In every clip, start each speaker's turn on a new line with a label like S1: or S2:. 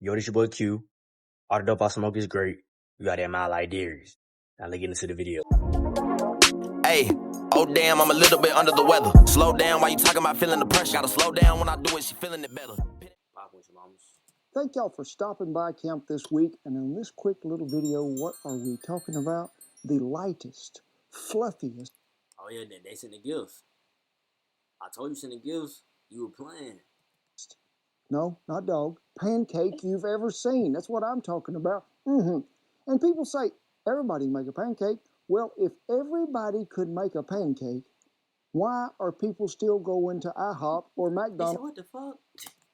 S1: Yo, this your boy Q. All the dope I smoke is great. We got that mile like Darius. Now let's get into the video.
S2: Hey, oh damn, I'm a little bit under the weather. Slow down while you talking about feeling the pressure. Gotta slow down when I do it, she feeling it better.
S1: Pop with your mamas.
S3: Thank y'all for stopping by camp this week. And in this quick little video, what are we talking about? The lightest, fluffiest.
S1: Oh yeah, they sent the gifts. I told you send the gifts. You were playing.
S3: No, not dog. Pancake you've ever seen. That's what I'm talking about. And people say, everybody make a pancake. Well, if everybody could make a pancake, why are people still going to IHOP or McDonald's
S1: What the fuck?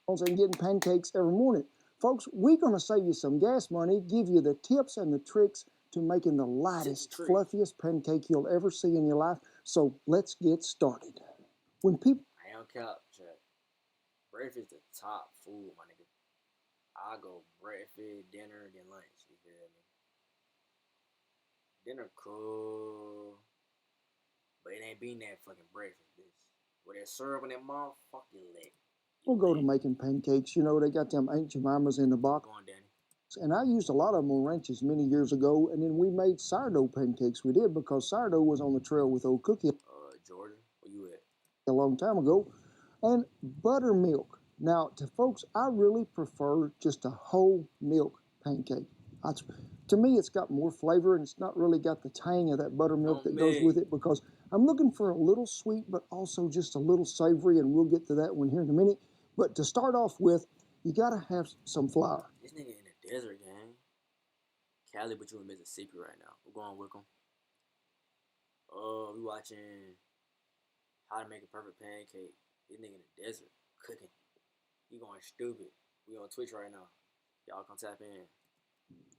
S3: and getting pancakes every morning? Folks, we're going to save you some gas money, give you the tips and the tricks to making the lightest, fluffiest pancake you'll ever see in your life. So let's get started. When people...
S1: I don't care, Chuck. Breakfast the top food, my nigga. I go breakfast, dinner, then lunch. You feel me? Dinner cool. But it ain't being that fucking breakfast, bitch. With that syrup in that motherfucking leg.
S3: We'll go to making pancakes. You know, they got them Aunt Jemimas in the box.
S1: Go on, Danny.
S3: And I used a lot of them on ranches many years ago. And then we made sourdough pancakes. We did because sourdough was on the trail with old Cookie.
S1: Jordan, where you at?
S3: A long time ago. And buttermilk. Now, to folks, I really prefer just a whole milk pancake. To me, it's got more flavor, and it's not really got the tang of that buttermilk that goes with it, because I'm looking for a little sweet, but also just a little savory, and we'll get to that one here in a minute. But to start off with, you got to have some flour.
S1: This nigga in the desert, gang. Cali, but you in Mississippi right now. We're going with him. We watching How to Make a Perfect Pancake. This nigga in the desert, cooking. He going stupid. We on Twitch right now. Y'all come tap in.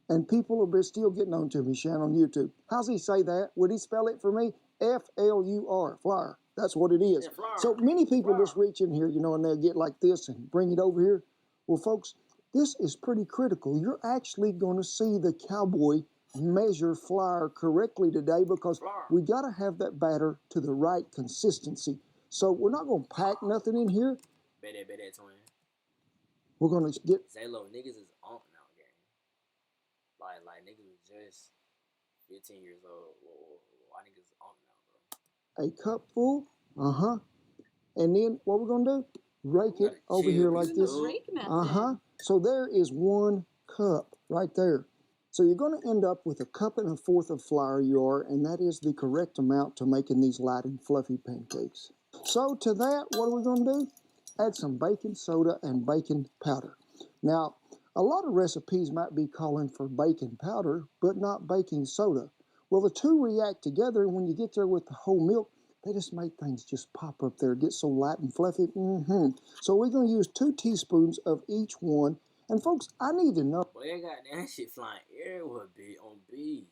S3: And people will be still getting on to me, Shan, on YouTube. How's he say that? Would he spell it for me? F-L-U-R, flour. That's what it is.
S1: Yeah, flour.
S3: So many people just reach in here, you know, and they'll get like this and bring it over here. Well, folks, this is pretty critical. You're actually going to see the cowboy measure flour correctly today, because we got to have that batter to the right consistency. So we're not going to pack nothing in here.
S1: Bet that, twin.
S3: We're going to get...
S1: Zalo, niggas is on now, gang. Like niggas was just 15 years old. Why niggas on now, bro?
S3: A cup full. And then what we're going to do? Rake it over here like this. So there is 1 cup right there. So you're going to end up with 1 1/4 cups of flour, and that is the correct amount to making these light and fluffy pancakes. So to that, what are we going to do? Add some baking soda and baking powder. Now, a lot of recipes might be calling for baking powder, but not baking soda. Well, the two react together, and when you get there with the whole milk, they just make things just pop up there, get so light and fluffy. So we're going to use 2 teaspoons of each one. And folks, I need to know.
S1: Boy, they got that shit flying everywhere, B on B.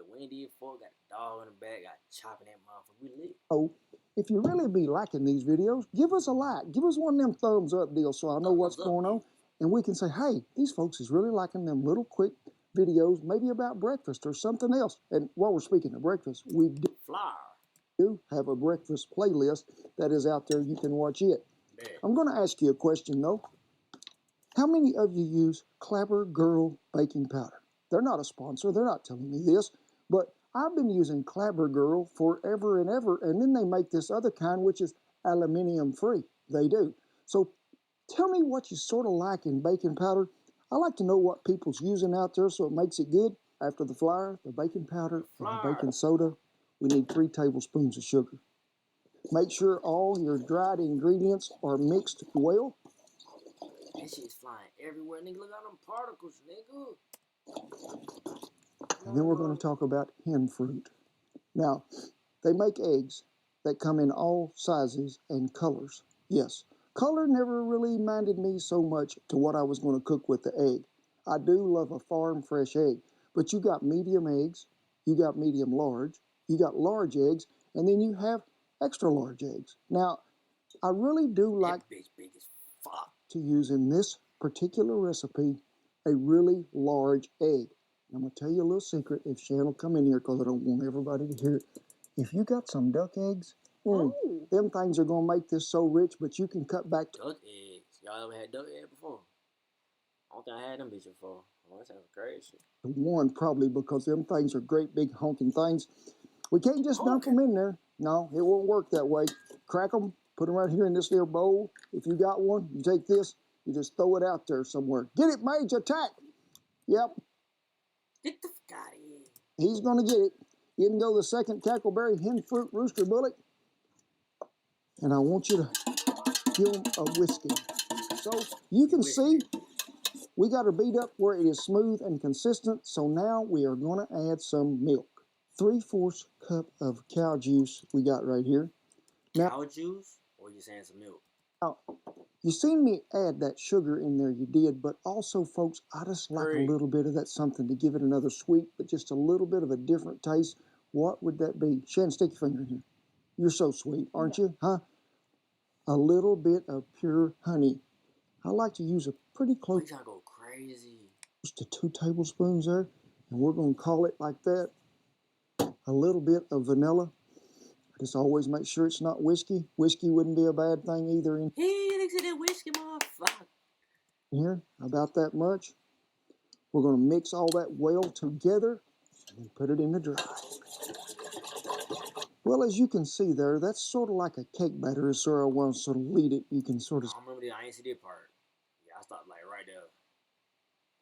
S1: Wendy and Ford got a dog in the back, got chopping that motherfucker. We lit.
S3: Oh, if you really be liking these videos, give us a like. Give us one of them thumbs up deals so I know what's going on. And we can say, hey, these folks is really liking them little quick videos, maybe about breakfast or something else. And while we're speaking of breakfast, we do have a breakfast playlist that is out there. You can watch it. Man. I'm going to ask you a question, though. How many of you use Clabber Girl baking powder? They're not a sponsor. They're not telling me this. But I've been using Clabber Girl forever and ever. And then they make this other kind, which is aluminum free. They do. So tell me what you sort of like in baking powder. I like to know what people's using out there so it makes it good. After the flour, the baking powder, and the baking soda, we need 3 tablespoons of sugar. Make sure all your dried ingredients are mixed well.
S1: That shit's flying everywhere, nigga. Look at them particles, nigga.
S3: And then we're going to talk about hen fruit. Now, they make eggs that come in all sizes and colors. Yes, color never really minded me so much to what I was going to cook with the egg. I do love a farm fresh egg, but you got medium eggs, you got medium large, you got large eggs, and then you have extra large eggs. Now, I really do like
S1: big as fuck
S3: to use in this particular recipe a really large egg. I'm going to tell you a little secret if Shan will come in here, because I don't want everybody to hear it. If you got some duck eggs, them things are going to make this so rich, but you can cut back.
S1: Duck eggs. Y'all ever had duck eggs before? don't think I had them bitches before. Oh, that sounds crazy.
S3: One, probably because them things are great big honking things. We can't just dump them in there. No, it won't work that way. Crack them, put them right here in this little bowl. If you got one, you take this, you just throw it out there somewhere. Get it, Mage, attack! Yep.
S1: Get the fuck out of here.
S3: He's going to get it. In go the second cackleberry hen fruit rooster bullet. And I want you to give him a whiskey. So you can see we got her beat up where it is smooth and consistent. So now we are going to add some milk. 3/4 cup of cow juice we got right here. Now,
S1: cow juice? Or you saying some milk?
S3: Now, you seen me add that sugar in there, you did, but also, folks, I just like a little bit of that something to give it another sweet, but just a little bit of a different taste. What would that be? Shannon, stick your finger in here. You're so sweet, aren't you? Huh? A little bit of pure honey. I like to use a pretty close.
S1: We gotta go crazy.
S3: To 2 tablespoons there, and we're going to call it like that. A little bit of vanilla. Just always make sure it's not whiskey. Whiskey wouldn't be a bad thing either. In
S1: looks at that whiskey, motherfucker.
S3: Here, about that much. We're going to mix all that well together and put it in the dryer. Well, as you can see there, that's sort of like a cake batter. So I want to sort of lead it. You can sort of.
S1: I remember I ain't see that part. Yeah, I stopped like right there.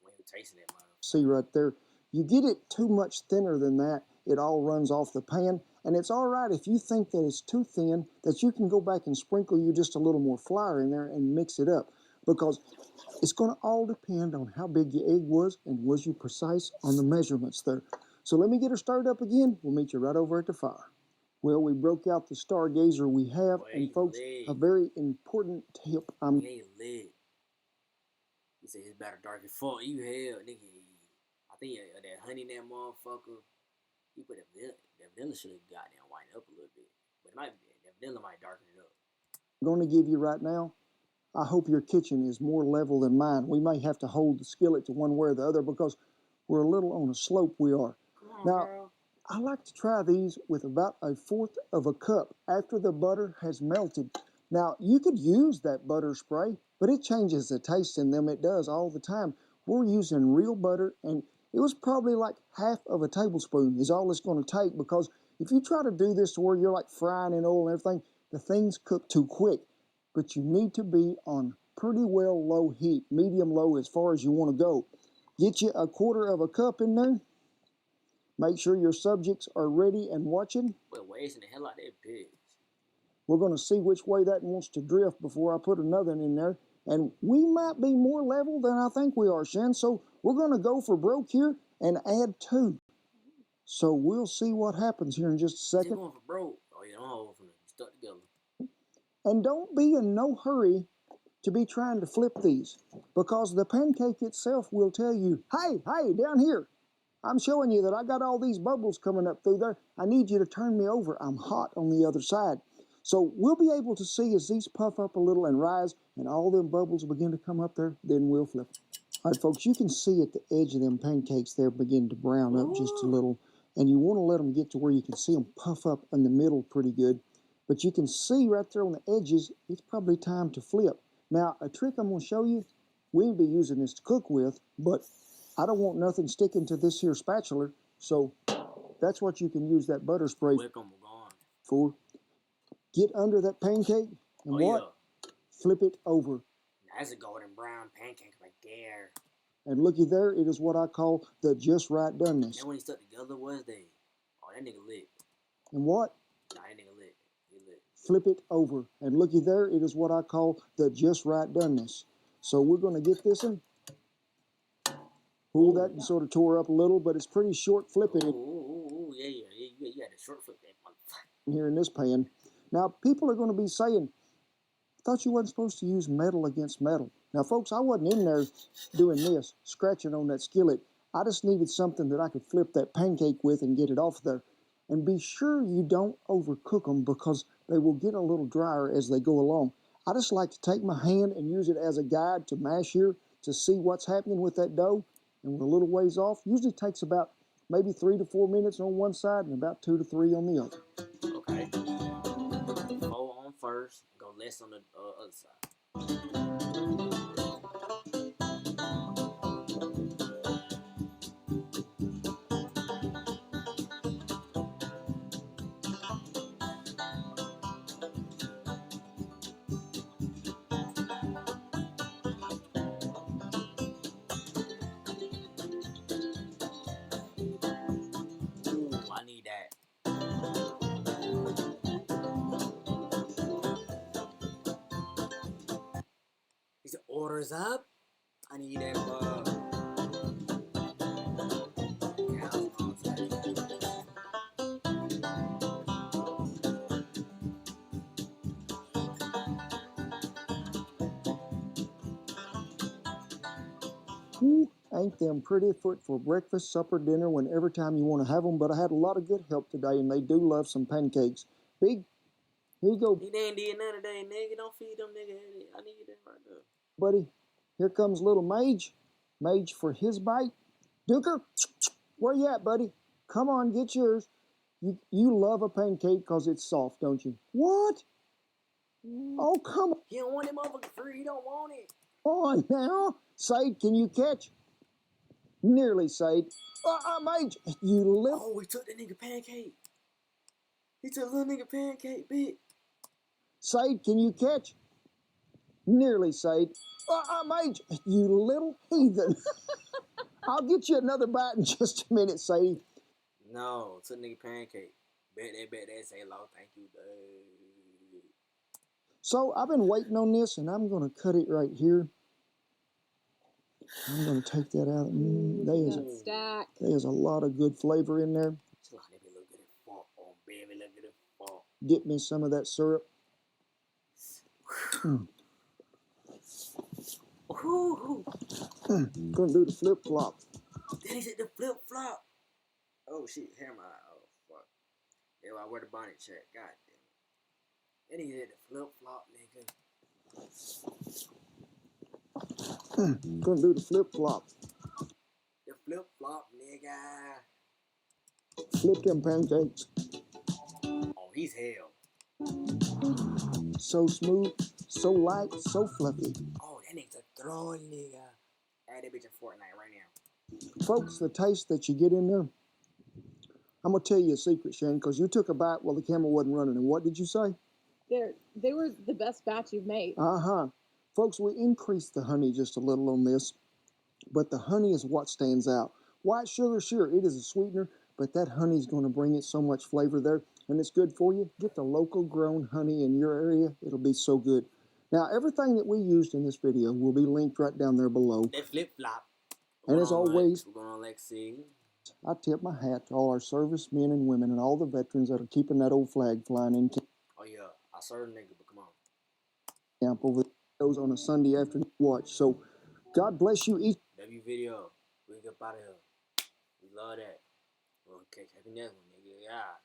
S1: When you tasting it, man.
S3: See right there. You get it too much thinner than that, it all runs off the pan. And it's all right if you think that it's too thin, that you can go back and sprinkle you just a little more flour in there and mix it up. Because it's going to all depend on how big your egg was and was you precise on the measurements there. So let me get her stirred up again. We'll meet you right over at the fire. Well, we broke out the stargazer we have. And folks, a very important tip.
S1: He ain't lit. He said his batter dark as fuck. You hell, nigga. I think that honey in that motherfucker. He put that vanilla should have goddamn whitened up a little bit. But it might be, that vanilla might darken it up.
S3: I'm going to give you right now. I hope your kitchen is more level than mine. We may have to hold the skillet to one way or the other because we're a little on a slope we are.
S1: Come on,
S3: now,
S1: girl.
S3: I like to try these with about 1/4 of a cup after the butter has melted. Now, you could use that butter spray, but it changes the taste in them. It does all the time. We're using real butter, and it was probably like 1/2 of a tablespoon is all it's going to take, because if you try to do this to where you're like frying in oil and everything, the things cook too quick. But you need to be on pretty well low heat, medium low as far as you want to go. Get you 1/4 of a cup in there. Make sure your subjects are ready and watching.
S1: We're wasting the hell out of that pigs.
S3: We're going to see which way that wants to drift before I put another in there. And we might be more level than I think we are, Shen. So we're going to go for broke here and add 2. So we'll see what happens here in just a second.
S1: Going for broke. Oh, yeah, I'm hold from them. Stuck together.
S3: And don't be in no hurry to be trying to flip these, because the pancake itself will tell you, hey, down here, I'm showing you that I got all these bubbles coming up through there. I need you to turn me over. I'm hot on the other side. So we'll be able to see as these puff up a little and rise and all them bubbles begin to come up there, then we'll flip them. All right, folks, you can see at the edge of them pancakes there begin to brown up just a little. And you want to let them get to where you can see them puff up in the middle pretty good. But you can see right there on the edges, it's probably time to flip. Now, a trick I'm going to show you, we won't be using this to cook with, but I don't want nothing sticking to this here spatula, so that's what you can use that butter spray for. Get under that pancake and flip it over.
S1: That's a golden brown pancake right there.
S3: And looky there, it is what I call the just right doneness.
S1: Then when he stuck together, was they? Oh, that nigga lit.
S3: And what?
S1: Nah, that nigga lit. He lit.
S3: Flip it over. And looky there, it is what I call the just right doneness. So we're going to get this one. Pull that and sort of tore up a little, but it's pretty short flipping it.
S1: Yeah, you had to short flip that motherfucker.
S3: Here in this pan. Now, people are going to be saying, I thought you wasn't supposed to use metal against metal. Now, folks, I wasn't in there doing this, scratching on that skillet. I just needed something that I could flip that pancake with and get it off there. And be sure you don't overcook them, because they will get a little drier as they go along. I just like to take my hand and use it as a guide to mash here to see what's happening with that dough. And we're a little ways off. Usually takes about maybe 3 to 4 minutes on one side and about 2 to 3 on the other.
S1: Okay. 4 on first, go less on the other side. Orders up. I need that
S3: Ooh, ain't them pretty foot for breakfast, supper, dinner, when every time you want to have them. But I had a lot of good help today, and they do love some pancakes. Big, here you go.
S1: He ain't did none today, nigga. Don't feed them nigga. I need that right there.
S3: Buddy, here comes little Mage. Mage for his bite. Duker, where you at, buddy? Come on, get yours. You love a pancake because it's soft, don't you? What? Oh, come
S1: He don't want that motherfucker free. He don't want it.
S3: on now. Sade, can you catch? Nearly, Sade. Mage, you little...
S1: Oh, he took that nigga Pancake. He took little nigga Pancake, bitch.
S3: Sade, can you catch? Nearly, Sade. Mage, you little heathen. I'll get you another bite in just a minute, Sadie.
S1: No, took nigga Pancake. Bet that say low. Thank you, dude.
S3: So I've been waiting on this, and I'm going to cut it right here. I'm going to take that out. There's a lot of good flavor in there. Get me some of that syrup. Gonna do the flip flop.
S1: Then he said the flip flop. Oh shit, hair my oh fuck. Yeah, I wear the bonnet check. God damn it. Then he said the flip flop, nigga.
S3: Gonna do the flip flop.
S1: The flip flop, nigga.
S3: Flip them pancakes.
S1: Oh, he's hell.
S3: So smooth, so light, so fluffy.
S1: Oh, that nigga's a throwing nigga. Add that bitch in Fortnite right now.
S3: Folks, the taste that you get in there, I'm going to tell you a secret, Shane, because you took a bite while the camera wasn't running. And what did you say?
S4: They were the best batch you've made.
S3: Folks, we increased the honey just a little on this, but the honey is what stands out. White sugar, sure, it is a sweetener, but that honey is going to bring it so much flavor there, and it's good for you. Get the local grown honey in your area. It'll be so good. Now, everything that we used in this video will be linked right down there below.
S1: That flip-flop.
S3: And as always,
S1: we're going to Lexi.
S3: I tip my hat to all our servicemen and women and all the veterans that are keeping that old flag flying in
S1: Oh, yeah. I serve nigga, but come on.
S3: camp over those on a Sunday afternoon watch. So, God bless you each.
S1: W video. We get out of here. We love that. We'll catch happy next one, nigga. Yeah.